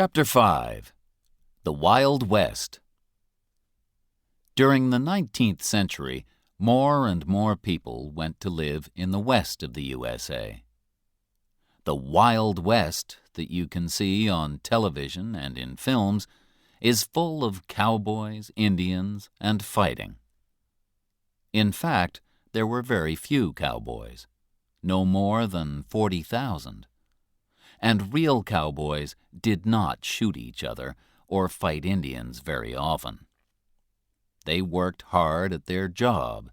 Chapter 5. The Wild West. During the 19th century, more and more people went to live in the west of the USA. The Wild West that you can see on television and in films is full of cowboys, Indians, and fighting. In fact, there were very few cowboys, no more than 40,000. And real cowboys did not shoot each other or fight Indians very often. They worked hard at their job,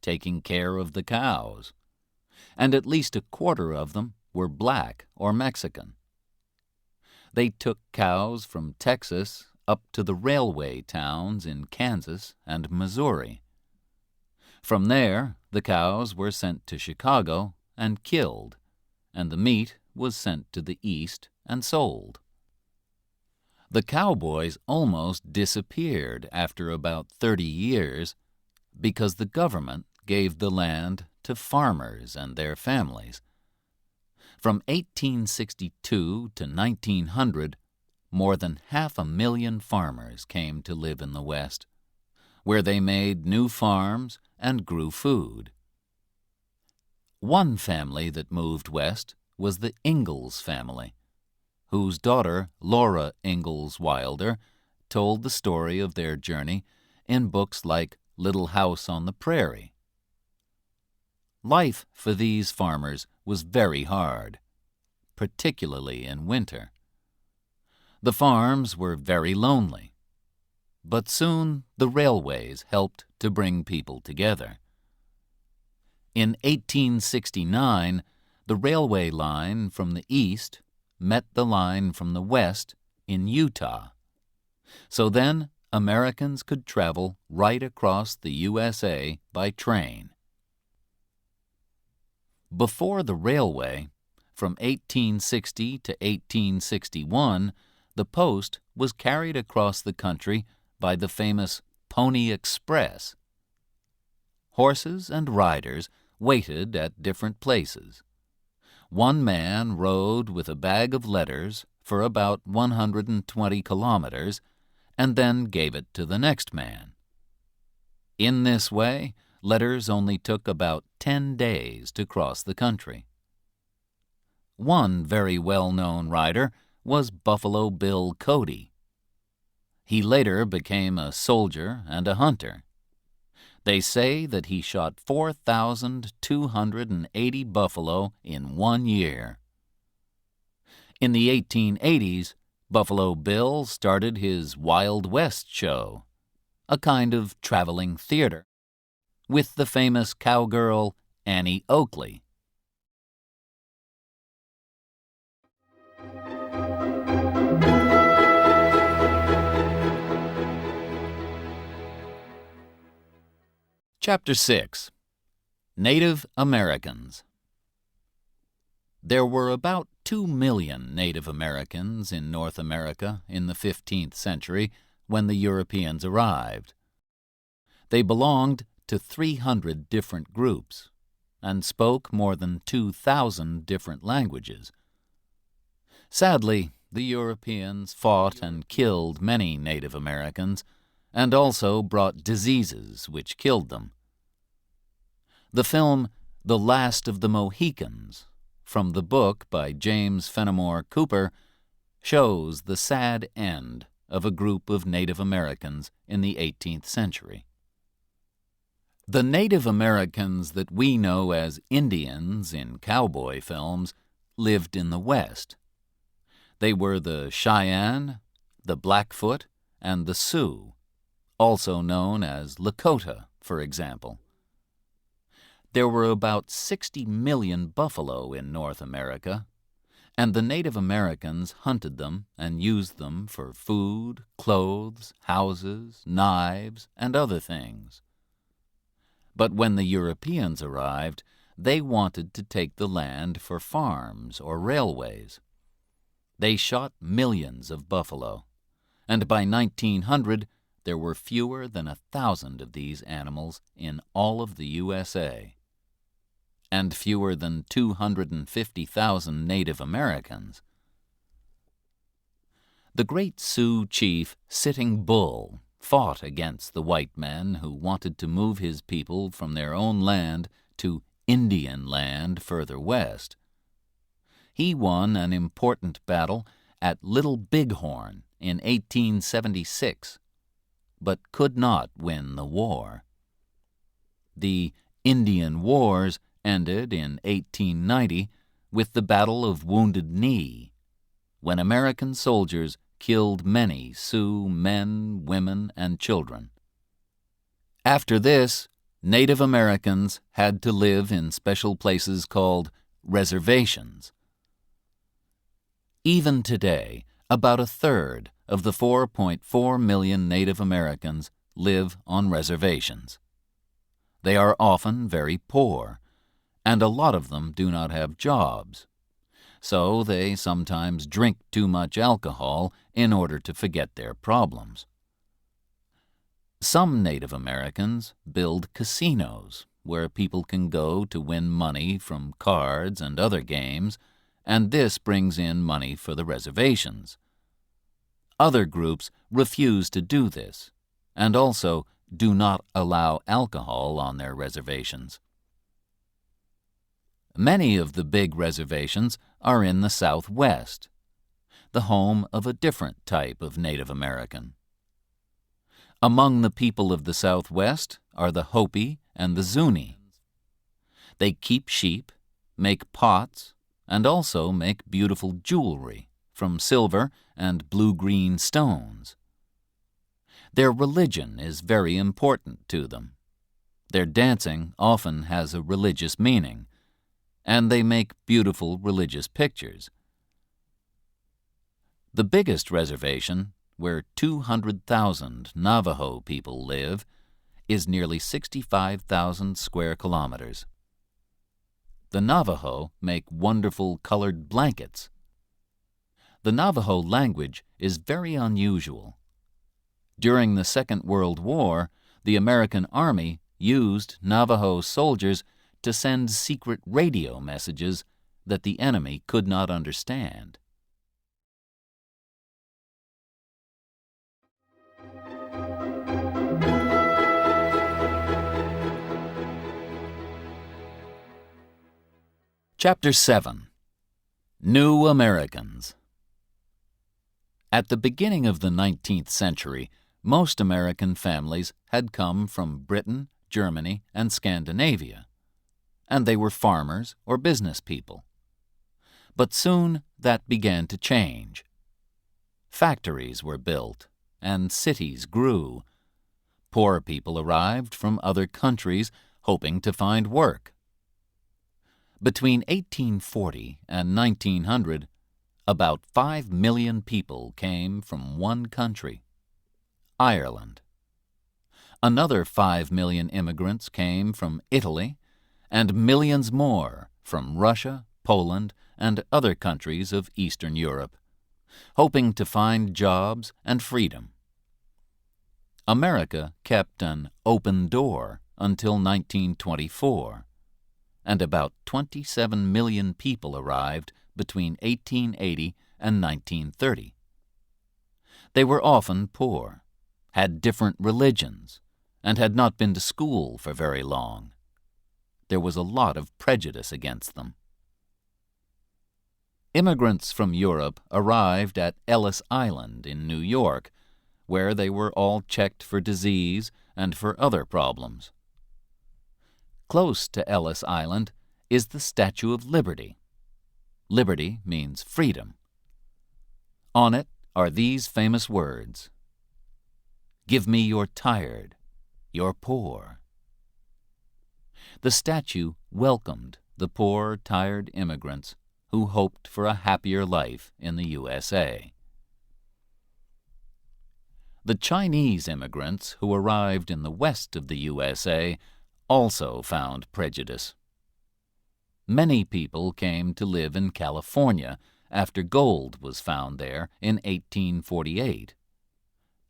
taking care of the cows, and at least a quarter of them were black or Mexican. They took cows from Texas up to the railway towns in Kansas and Missouri. From there, the cows were sent to Chicago and killed, and the meat was sent to the East and sold. The cowboys almost disappeared after about 30 years because the government gave the land to farmers and their families. From 1862 to 1900, more than 500,000 farmers came to live in the West, where they made new farms and grew food. One family that moved west was the Ingalls family, whose daughter, Laura Ingalls Wilder, told the story of their journey in books like Little House on the Prairie. Life for these farmers was very hard, particularly in winter. The farms were very lonely, but soon the railways helped to bring people together. In 1869, the railway line from the east met the line from the west in Utah. So then Americans could travel right across the USA by train. Before the railway, from 1860 to 1861, the post was carried across the country by the famous Pony Express. Horses and riders waited at different places. One man rode with a bag of letters for about 120 kilometers and then gave it to the next man. In this way, letters only took about 10 days to cross the country. One very well-known rider was Buffalo Bill Cody. He later became a soldier and a hunter. They say that he shot 4,280 buffalo in 1 year. In the 1880s, Buffalo Bill started his Wild West show, a kind of traveling theater, with the famous cowgirl Annie Oakley. Chapter 6. Native Americans. There were about 2 million Native Americans in North America in the 15th century when the Europeans arrived. They belonged to 300 different groups and spoke more than 2,000 different languages. Sadly, the Europeans fought and killed many Native Americans and also brought diseases which killed them. The film The Last of the Mohicans, from the book by James Fenimore Cooper, shows the sad end of a group of Native Americans in the 18th century. The Native Americans that we know as Indians in cowboy films lived in the West. They were the Cheyenne, the Blackfoot, and the Sioux, also known as Lakota, for example. There were about 60 million buffalo in North America, and the Native Americans hunted them and used them for food, clothes, houses, knives, and other things. But when the Europeans arrived, they wanted to take the land for farms or railways. They shot millions of buffalo, and by 1900, there were fewer than 1,000 of these animals in all of the USA, and fewer than 250,000 Native Americans. The great Sioux chief Sitting Bull fought against the white men who wanted to move his people from their own land to Indian land further west. He won an important battle at Little Bighorn in 1876, but could not win the war. The Indian Wars ended in 1890 with the Battle of Wounded Knee, when American soldiers killed many Sioux men, women, and children. After this, Native Americans had to live in special places called reservations. Even today, about a third of the 4.4 million Native Americans live on reservations. They are often very poor, and a lot of them do not have jobs. So they sometimes drink too much alcohol in order to forget their problems. Some Native Americans build casinos where people can go to win money from cards and other games, and this brings in money for the reservations. Other groups refuse to do this, and also do not allow alcohol on their reservations. Many of the big reservations are in the Southwest, the home of a different type of Native American. Among the people of the Southwest are the Hopi and the Zuni. They keep sheep, make pots, and also make beautiful jewelry from silver and blue-green stones. Their religion is very important to them. Their dancing often has a religious meaning, and they make beautiful religious pictures. The biggest reservation, where 200,000 Navajo people live, is nearly 65,000 square kilometers. The Navajo make wonderful colored blankets. The Navajo language is very unusual. During the Second World War, the American Army used Navajo soldiers to send secret radio messages that the enemy could not understand. Chapter 7. New Americans. At the beginning of the 19th century, most American families had come from Britain, Germany, and Scandinavia, and they were farmers or business people. But soon that began to change. Factories were built, and cities grew. Poor people arrived from other countries hoping to find work. Between 1840 and 1900, about 5 million people came from one country, Ireland. Another 5 million immigrants came from Italy, and millions more from Russia, Poland, and other countries of Eastern Europe, hoping to find jobs and freedom. America kept an open door until 1924, and about 27 million people arrived between 1880 and 1930. They were often poor, had different religions, and had not been to school for very long. There was a lot of prejudice against them. Immigrants from Europe arrived at Ellis Island in New York, where they were all checked for disease and for other problems. Close to Ellis Island is the Statue of Liberty. Liberty means freedom. On it are these famous words: "Give me your tired, your poor." The statue welcomed the poor, tired immigrants who hoped for a happier life in the USA. The Chinese immigrants who arrived in the west of the USA also found prejudice. Many people came to live in California after gold was found there in 1848,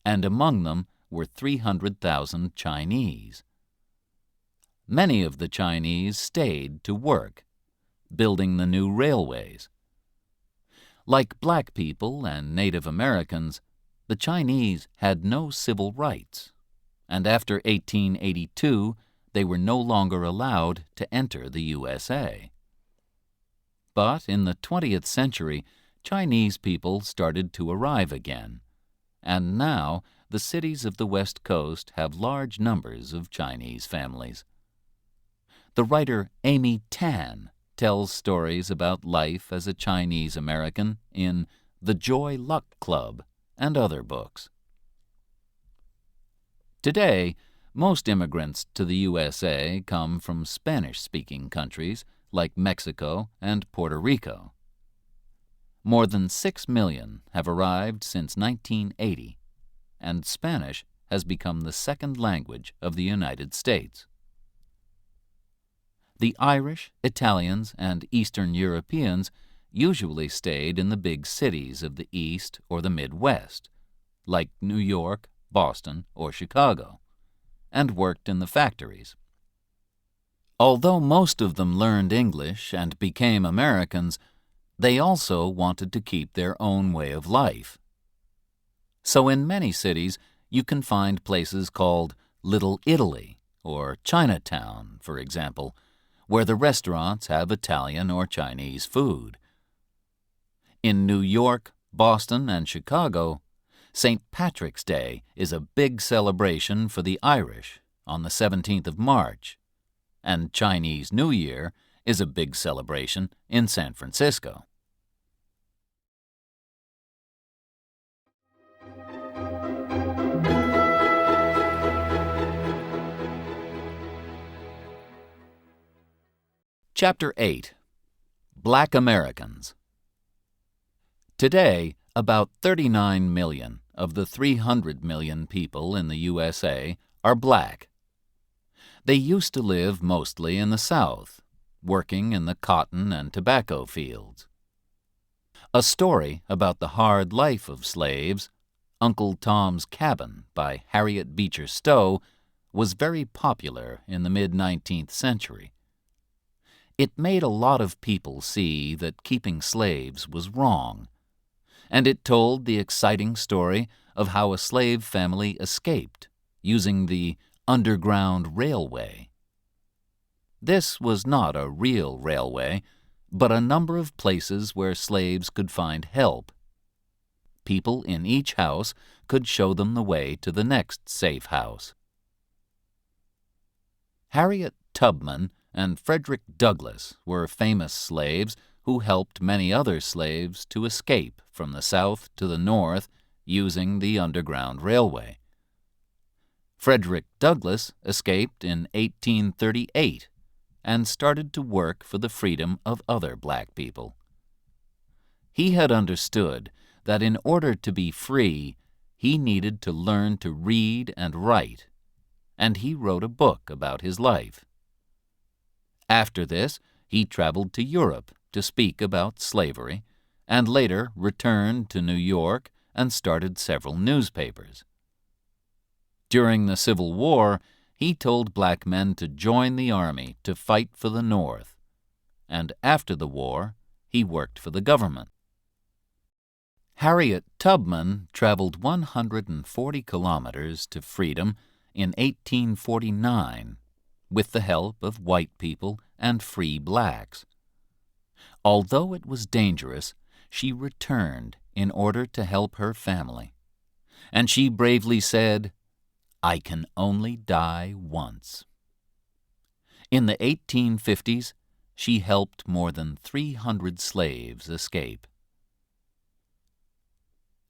and among them were 300,000 Chinese. Many of the Chinese stayed to work, building the new railways. Like black people and Native Americans, the Chinese had no civil rights, and after 1882 they were no longer allowed to enter the USA. But in the 20th century, Chinese people started to arrive again, and now the cities of the West Coast have large numbers of Chinese families. The writer Amy Tan tells stories about life as a Chinese American in The Joy Luck Club and other books. Today, most immigrants to the USA come from Spanish-speaking countries like Mexico and Puerto Rico. More than 6 million have arrived since 1980, and Spanish has become the second language of the United States. The Irish, Italians, and Eastern Europeans usually stayed in the big cities of the East or the Midwest, like New York, Boston, or Chicago, and worked in the factories. Although most of them learned English and became Americans, they also wanted to keep their own way of life. So in many cities, you can find places called Little Italy or Chinatown, for example, where the restaurants have Italian or Chinese food. In New York, Boston, and Chicago, St. Patrick's Day is a big celebration for the Irish on the 17th of March, and Chinese New Year is a big celebration in San Francisco. Chapter 8. Black Americans. Today, about 39 million of the 300 million people in the USA are black. They used to live mostly in the South, working in the cotton and tobacco fields. A story about the hard life of slaves, Uncle Tom's Cabin by Harriet Beecher Stowe, was very popular in the mid-19th century. It made a lot of people see that keeping slaves was wrong, and it told the exciting story of how a slave family escaped using the Underground Railway. This was not a real railway, but a number of places where slaves could find help. People in each house could show them the way to the next safe house. Harriet Tubman and Frederick Douglass were famous slaves who helped many other slaves to escape from the South to the North using the Underground Railway. Frederick Douglass escaped in 1838 and started to work for the freedom of other black people. He had understood that in order to be free, he needed to learn to read and write, and he wrote a book about his life. After this, he traveled to Europe to speak about slavery, and later returned to New York and started several newspapers. During the Civil War, he told black men to join the army to fight for the North, and after the war, he worked for the government. Harriet Tubman traveled 140 kilometers to freedom in 1849 with the help of white people and free blacks. Although it was dangerous, she returned in order to help her family, and she bravely said, "I can only die once." In the 1850s, she helped more than 300 slaves escape.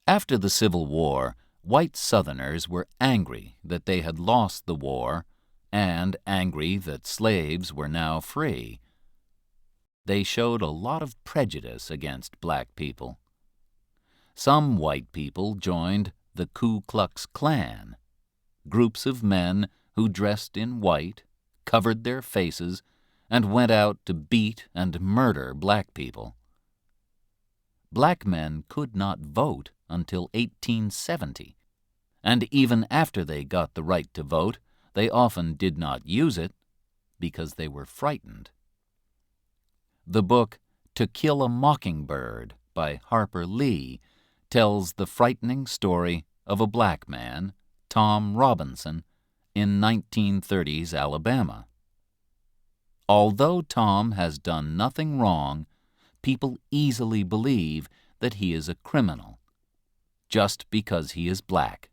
After the Civil War, white Southerners were angry that they had lost the war and angry that slaves were now free. They showed a lot of prejudice against black people. Some white people joined the Ku Klux Klan, groups of men who dressed in white, covered their faces, and went out to beat and murder black people. Black men could not vote until 1870, and even after they got the right to vote, they often did not use it because they were frightened. The book To Kill a Mockingbird by Harper Lee, tells the frightening story of a black man, Tom Robinson, in 1930s Alabama. Although Tom has done nothing wrong, people easily believe that he is a criminal, just because he is black.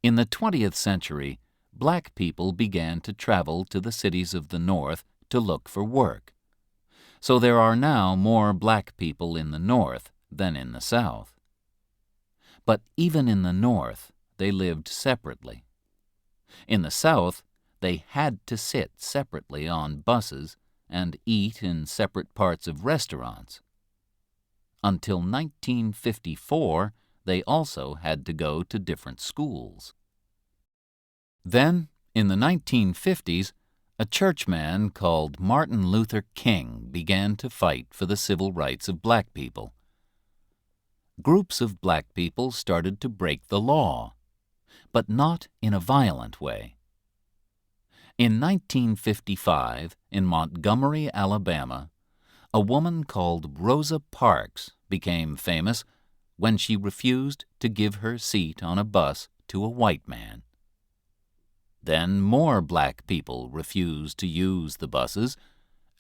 In the 20th century, black people began to travel to the cities of the North to look for work. So there are now more black people in the North than in the South. But even in the North, they lived separately. In the South, they had to sit separately on buses and eat in separate parts of restaurants. Until 1954, they also had to go to different schools. Then, in the 1950s, a churchman called Martin Luther King began to fight for the civil rights of black people. Groups of black people started to break the law, but not in a violent way. In 1955, in Montgomery, Alabama, a woman called Rosa Parks became famous when she refused to give her seat on a bus to a white man. Then more black people refused to use the buses,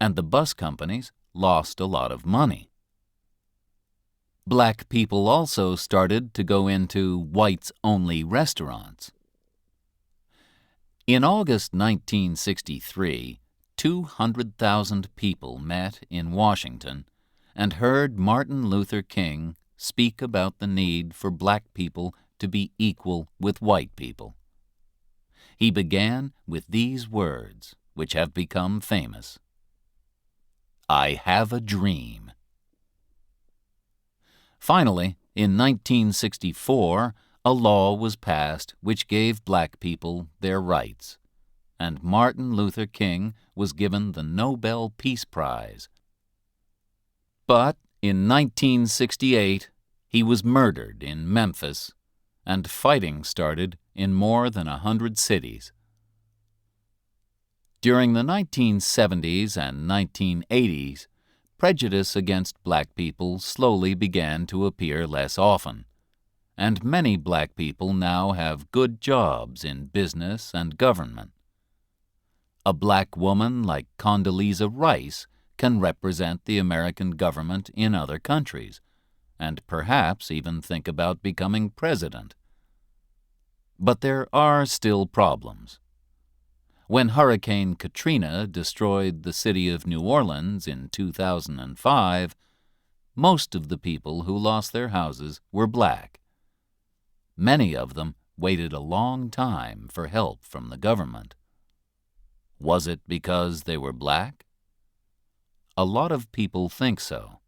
and the bus companies lost a lot of money. Black people also started to go into whites-only restaurants. In August 1963, 200,000 people met in Washington and heard Martin Luther King speak about the need for black people to be equal with white people. He began with these words, which have become famous: "I have a dream." Finally, in 1964, a law was passed which gave black people their rights, and Martin Luther King was given the Nobel Peace Prize. But in 1968, he was murdered in Memphis, and fighting started in more than 100 cities. During the 1970s and 1980s, prejudice against black people slowly began to appear less often, and many black people now have good jobs in business and government. A black woman like Condoleezza Rice can represent the American government in other countries, and perhaps even think about becoming president. But there are still problems. When Hurricane Katrina destroyed the city of New Orleans in 2005, most of the people who lost their houses were black. Many of them waited a long time for help from the government. Was it because they were black? A lot of people think so.